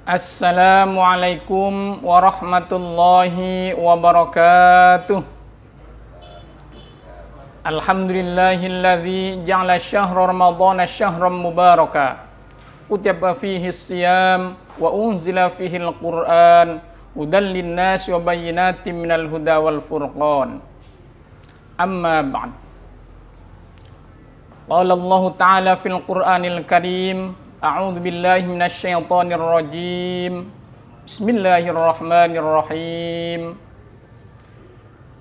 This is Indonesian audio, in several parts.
Assalamualaikum warahmatullahi wabarakatuh. Alhamdulillahilladzi ja'ala syahra ramadhana syahran mubaraka kutiba fihi siyam wa unzila fihi al-Qur'an hudan lin-nasi wa bayyinatin minal huda wal furqan. Amma ba'd. Qala Allah Ta'ala fil Qur'anil Karim, a'udzu billahi minasy syaithanir rajim. Bismillahirrahmanirrahim.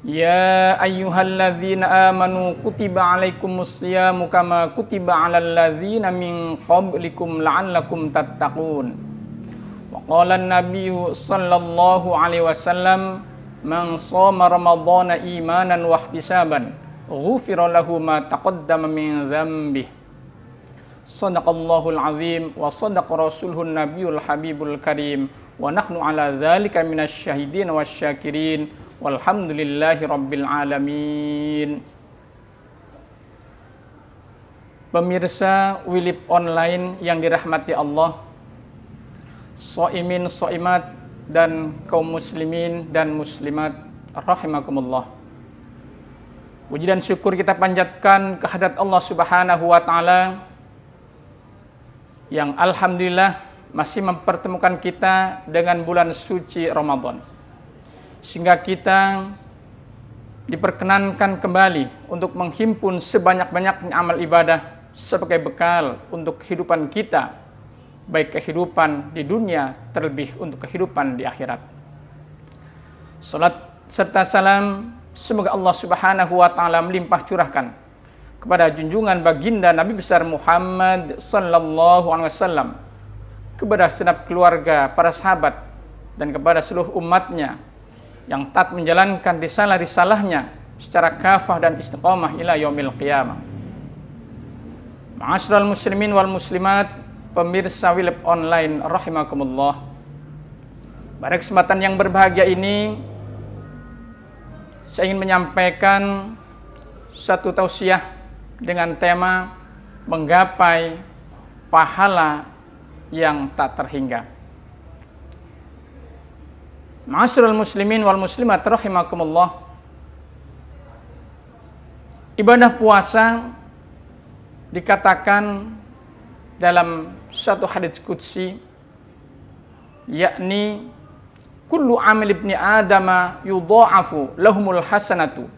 Ya ayyuhalladzina amanu kutiba alaikumus syamu kama kutiba alal ladzina min qablikum la'allakum tattaqun. Wa qala an-nabiyyu sallallahu alaihi wasallam, man shoma ramadhana imanan wa ihtisaban ghufira lahu ma taqaddama min dhanbihi. Shadaqallahul azim wa shadaqa rasuluhun nabiyul habibul karim wa nahnu ala dzalika minasy syahidin wasyakirin walhamdulillahi rabbil alamin. Pemirsa Wilip Online yang dirahmati Allah, shaimin shaimat dan kaum muslimin dan muslimat rahimakumullah. Puji dan syukur kita panjatkan kehadirat Allah Subhanahu wa taala yang alhamdulillah masih mempertemukan kita dengan bulan suci Ramadan, sehingga kita diperkenankan kembali untuk menghimpun sebanyak-banyaknya amal ibadah sebagai bekal untuk kehidupan kita, baik kehidupan di dunia terlebih untuk kehidupan di akhirat. Salat serta salam semoga Allah Subhanahu wa taala melimpah curahkan kepada junjungan baginda Nabi besar Muhammad sallallahu alaihi wasallam, kepada segenap keluarga, para sahabat, dan kepada seluruh umatnya yang taat menjalankan risalah-risalahnya secara kafah dan istiqamah ila yaumil qiyamah. Ma'asyiral muslimin wal muslimat, pemirsa Wilip Online rahimakumullah. Pada kesempatan yang berbahagia ini saya ingin menyampaikan satu tausiah dengan tema menggapai pahala yang tak terhingga. Ma'asyiral muslimin wal muslimat rahimakumullah. Ibadah puasa dikatakan dalam satu hadits qudsi, yakni kullu amal ibni adama yudha'afu lahumul hasanatu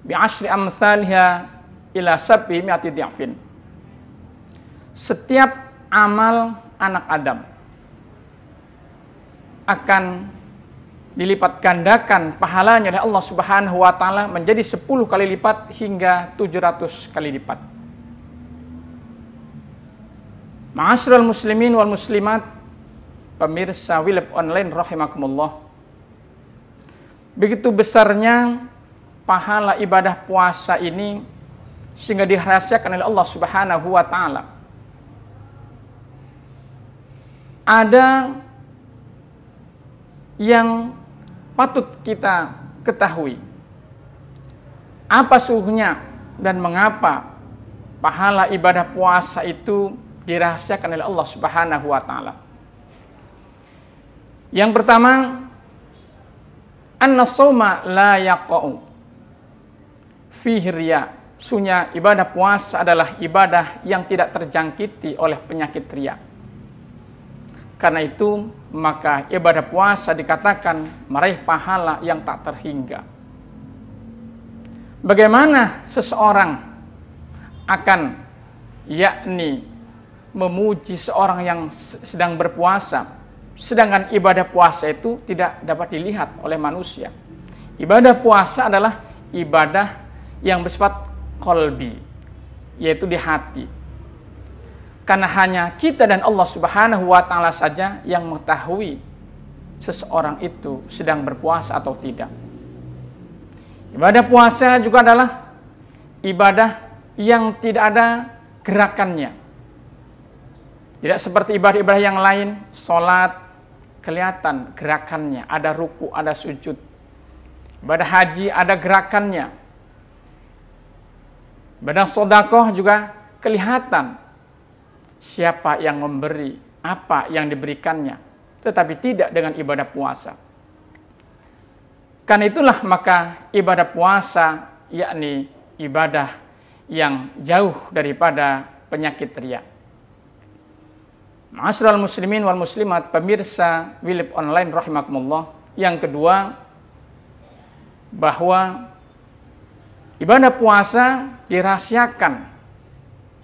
bi asyri amsalha ila sab'i mi'ati dhi'fin. Setiap amal anak Adam akan dilipat gandakan pahalanya oleh Allah Subhanahu wa taala menjadi 10 kali lipat hingga 700 kali lipat. Ma'asyiral muslimin wal muslimat, pemirsa Wilip Online rahimakumullah. Begitu besarnya pahala ibadah puasa ini sehingga dirahasiakan oleh Allah Subhanahu wa taala. Ada yang patut kita ketahui. Apa sesungguhnya dan mengapa pahala ibadah puasa itu dirahasiakan oleh Allah Subhanahu wa taala? Yang pertama, anna-shauma la yaqa'u fihi riya. Sesungguhnya ibadah puasa adalah ibadah yang tidak terjangkiti oleh penyakit riya. Karena itu, maka ibadah puasa dikatakan meraih pahala yang tak terhingga. Bagaimana seseorang akan yakni memuji seorang yang sedang berpuasa, sedangkan ibadah puasa itu tidak dapat dilihat oleh manusia. Ibadah puasa adalah ibadah yang bersifat qalbi, yaitu di hati. Karena hanya kita dan Allah Subhanahu wa taala saja yang mengetahui seseorang itu sedang berpuasa atau tidak. Ibadah puasa juga adalah ibadah yang tidak ada gerakannya. Tidak seperti ibadah-ibadah yang lain, sholat kelihatan gerakannya, ada ruku, ada sujud. Ibadah haji ada gerakannya. Ibadah sedekah juga kelihatan siapa yang memberi, apa yang diberikannya. tetapi tidak dengan ibadah puasa. Karena itulah maka ibadah puasa yakni ibadah yang jauh daripada penyakit riya. Ma'asyiral muslimin wal muslimat, pemirsa Wilib Online rahimakumullah. Yang kedua, bahwa ibadah puasa dirahasiakan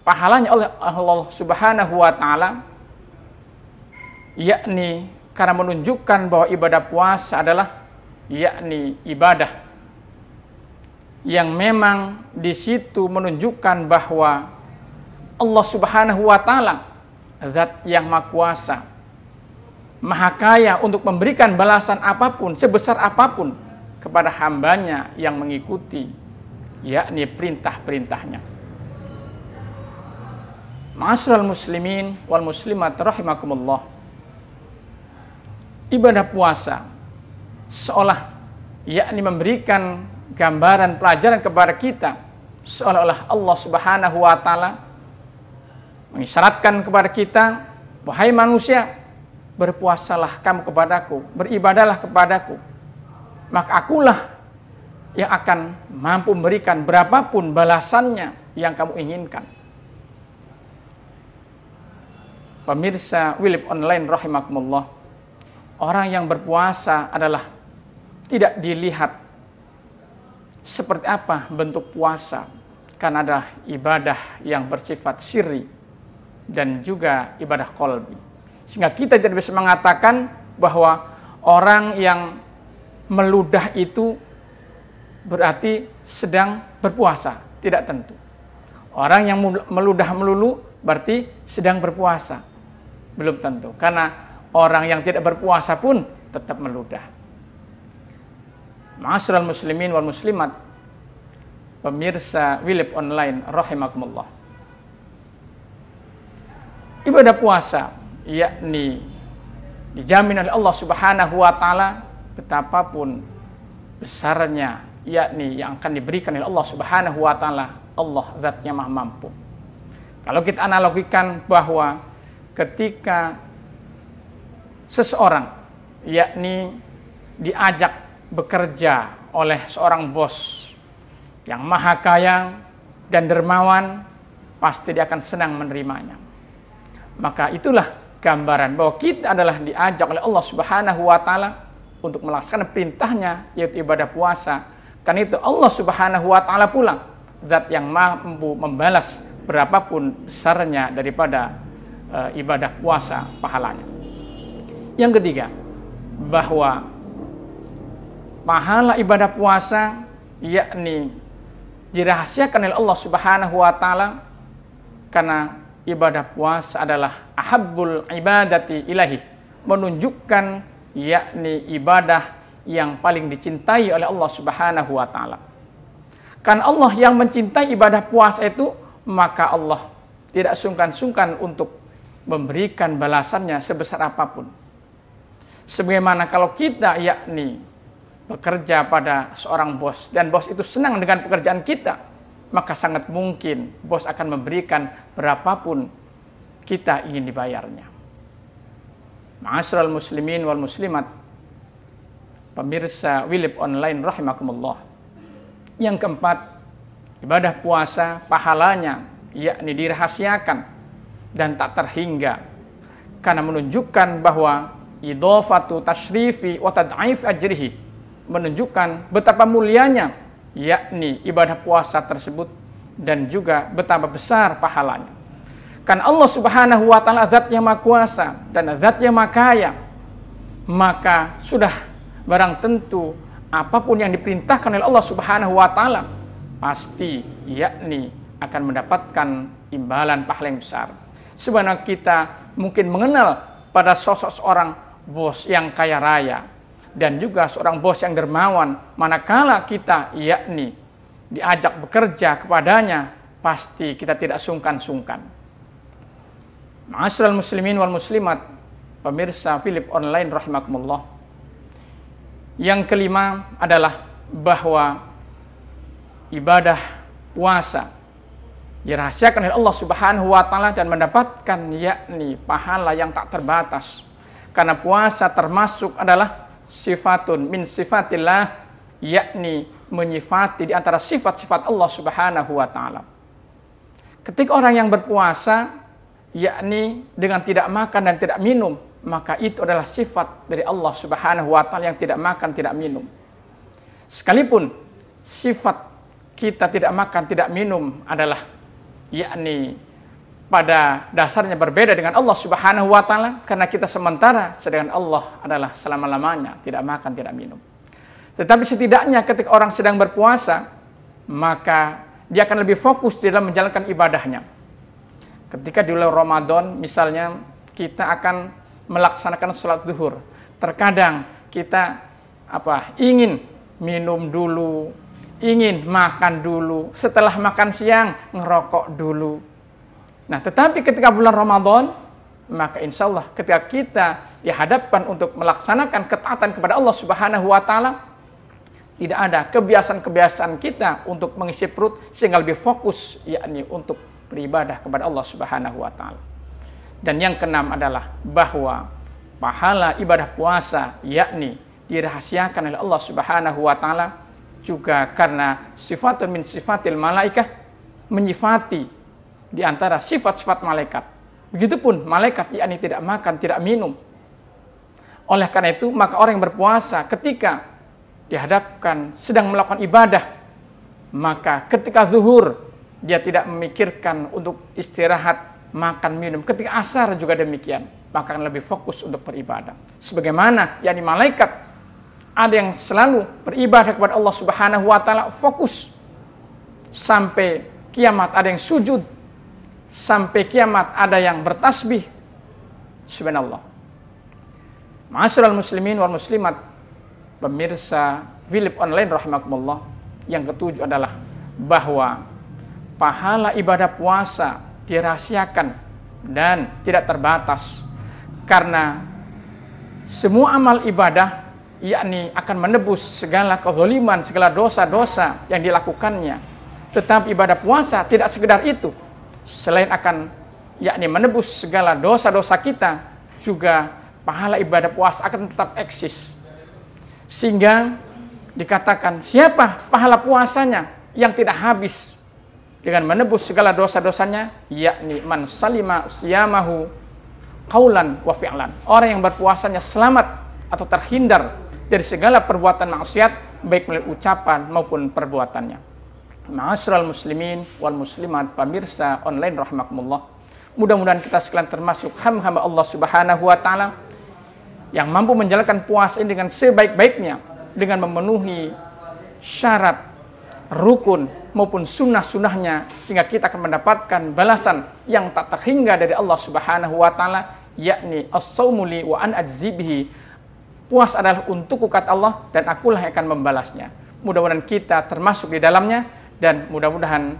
pahalanya oleh Allah Subhanahu wa taala, yakni karena menunjukkan bahwa ibadah puasa adalah yakni ibadah yang memang di situ menunjukkan bahwa Allah Subhanahu wa taala zat yang maha kuasa, maha kaya untuk memberikan balasan apapun, sebesar apapun kepada hambanya yang mengikuti yakni perintah-perintahnya. Ma'asyiral muslimin wal muslimat rahimakumullah. Ibadah puasa seolah yakni memberikan gambaran pelajaran kepada kita, seolah-olah Allah Subhanahu wa taala mengisyaratkan kepada kita, wahai manusia, berpuasalah kamu kepadaku, beribadahlah kepadaku, maka akulah yang akan mampu memberikan berapapun balasannya yang kamu inginkan. Pemirsa Wilib Online rahimakumullah, orang yang berpuasa adalah tidak dilihat seperti apa bentuk puasa, karena adalah ibadah yang bersifat sirri dan juga ibadah qalbi. Sehingga kita tidak bisa mengatakan bahwa orang yang meludah itu berarti sedang berpuasa. Tidak tentu. Orang yang meludah melulu berarti sedang berpuasa. Belum tentu. Karena orang yang tidak berpuasa pun tetap meludah. Ma'asyiral muslimin wal muslimat, pemirsa Wilib Online rahimakumullah. Ibadah puasa yakni dijamin oleh Allah Subhanahu wa taala betapapun besarnya yakni yang akan diberikan oleh Allah Subhanahu wa taala. Allah zatnya maha mampu. Kalau kita analogikan bahwa ketika seseorang yakni diajak bekerja oleh seorang bos yang maha kaya dan dermawan, pasti dia akan senang menerimanya. Maka itulah gambaran bahwa kita adalah diajak oleh Allah Subhanahu wa taala untuk melaksanakan perintahnya, yaitu ibadah puasa. Karena itu Allah Subhanahu wa taala pula zat yang mampu membalas berapapun besarnya daripada ibadah puasa pahalanya. Yang ketiga, bahwa pahala ibadah puasa yakni dirahasiakan oleh Allah Subhanahu wa taala, karena ibadah puasa adalah ahabbul ibadati ilahi, menunjukkan yakni ibadah yang paling dicintai oleh Allah Subhanahu wa taala. Karena Allah yang mencintai ibadah puasa itu, maka Allah tidak sungkan-sungkan untuk memberikan balasannya sebesar apapun. Sebagaimana kalau kita yakni bekerja pada seorang bos dan bos itu senang dengan pekerjaan kita, maka sangat mungkin bos akan memberikan berapapun kita ingin dibayarnya. Ma'asyiral muslimin wal muslimat, pemirsa Wilib Online rahimakumullah. Yang keempat, ibadah puasa pahalanya yakni dirahasiakan dan tak terhingga, karena menunjukkan bahwa idhofatu tasyrifi wa tad'if ajrihi, menunjukkan betapa mulianya yakni ibadah puasa tersebut dan juga betapa besar pahalanya. Kan Allah Subhanahu wa taala zat yang maha kuasa dan zat yang maha kaya, maka sudah barang tentu apapun yang diperintahkan oleh Allah Subhanahu wa taala pasti yakni akan mendapatkan imbalan pahala yang besar. Sebenarnya kita mungkin mengenal pada sosok seorang bos yang kaya raya dan juga seorang bos yang dermawan, manakala kita yakni diajak bekerja kepadanya, pasti kita tidak sungkan-sungkan. Ma'asyiral muslimin wal muslimat, pemirsa Wilib Online rahimakumullah. Yang kelima adalah bahwa ibadah puasa dirahasiakan oleh Allah Subhanahu wa taala dan mendapatkan yakni pahala yang tak terbatas. Karena puasa termasuk adalah sifatun min sifatillah, yakni menyifati di antara sifat-sifat Allah Subhanahu wa taala. Ketika orang yang berpuasa yakni dengan tidak makan dan tidak minum, maka itu adalah sifat dari Allah Subhanahu wa taala yang tidak makan, tidak minum. Sekalipun sifat kita tidak makan, tidak minum adalah yakni pada dasarnya berbeda dengan Allah Subhanahu wa taala, karena kita sementara, sedangkan Allah adalah selama-lamanya tidak makan, tidak minum. Tetapi setidaknya ketika orang sedang berpuasa, maka dia akan lebih fokus di dalam menjalankan ibadahnya. Ketika di bulan Ramadan misalnya kita akan melaksanakan sholat zuhur, terkadang kita ingin minum dulu, ingin makan dulu, setelah makan siang ngerokok dulu. Nah, tetapi ketika bulan Ramadan, maka insya Allah ketika kita dihadapkan untuk melaksanakan ketaatan kepada Allah Subhanahu wa taala, tidak ada kebiasaan-kebiasaan kita untuk mengisi perut sehingga lebih fokus yakni untuk beribadah kepada Allah Subhanahu wa taala. Dan yang keenam adalah bahwa pahala ibadah puasa yakni dirahasiakan oleh Allah Subhanahu wa taala juga karena sifatun min sifatil malaikah, menyifati di antara sifat-sifat malaikat. Begitupun malaikat yakni tidak makan, tidak minum. Oleh karena itu, maka orang yang berpuasa ketika dihadapkan sedang melakukan ibadah, maka ketika zuhur dia tidak memikirkan untuk istirahat, makan, minum. Ketika asar juga demikian, maka akan lebih fokus untuk beribadah. Sebagaimana yakni malaikat ada yang selalu beribadah kepada Allah Subhanahu wa taala, fokus sampai kiamat, ada yang sujud sampai kiamat, ada yang bertasbih. Subhanallah. Ma'asyiral muslimin wal muslimat, pemirsa Philip Online rahimakumullah, yang ketujuh adalah bahwa pahala ibadah puasa dirahasiakan dan tidak terbatas, karena semua amal ibadah yakni akan menebus segala kezaliman, segala dosa-dosa yang dilakukannya. Tetapi ibadah puasa tidak sekedar itu, selain akan yakni menebus segala dosa-dosa kita, juga pahala ibadah puasa akan tetap eksis. Sehingga dikatakan siapa pahala puasanya yang tidak habis dengan menebus segala dosa-dosanya, yakni man salima siyamahu qaulan wa fi'lan, orang yang berpuasanya selamat atau terhindar dari segala perbuatan maksiat baik melalui ucapan maupun perbuatannya. Ma'asyiral muslimin wal muslimat, pemirsa online rahimakumullah, mudah-mudahan kita sekalian termasuk hamba-hamba Allah Subhanahu wa taala yang mampu menjalankan puasa ini dengan sebaik-baiknya, dengan memenuhi syarat, rukun maupun sunnah-sunnahnya, sehingga kita akan mendapatkan balasan yang tak terhingga dari Allah Subhanahu wa taala, yakni as-saumu li wa an ajzibihi, puasa adalah untukku kata Allah dan akulah yang akan membalasnya. Mudah-mudahan kita termasuk di dalamnya, dan mudah-mudahan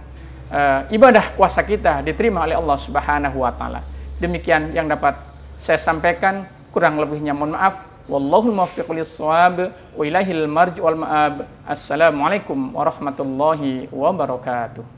ibadah puasa kita diterima oleh Allah Subhanahu wa taala. Demikian yang dapat saya sampaikan, kurang lebihnya mohon maaf. Wallahul muwaffiq lis-shawab wa ilaihil marji wal ma'ab. Assalamualaikum warahmatullahi wabarakatuh.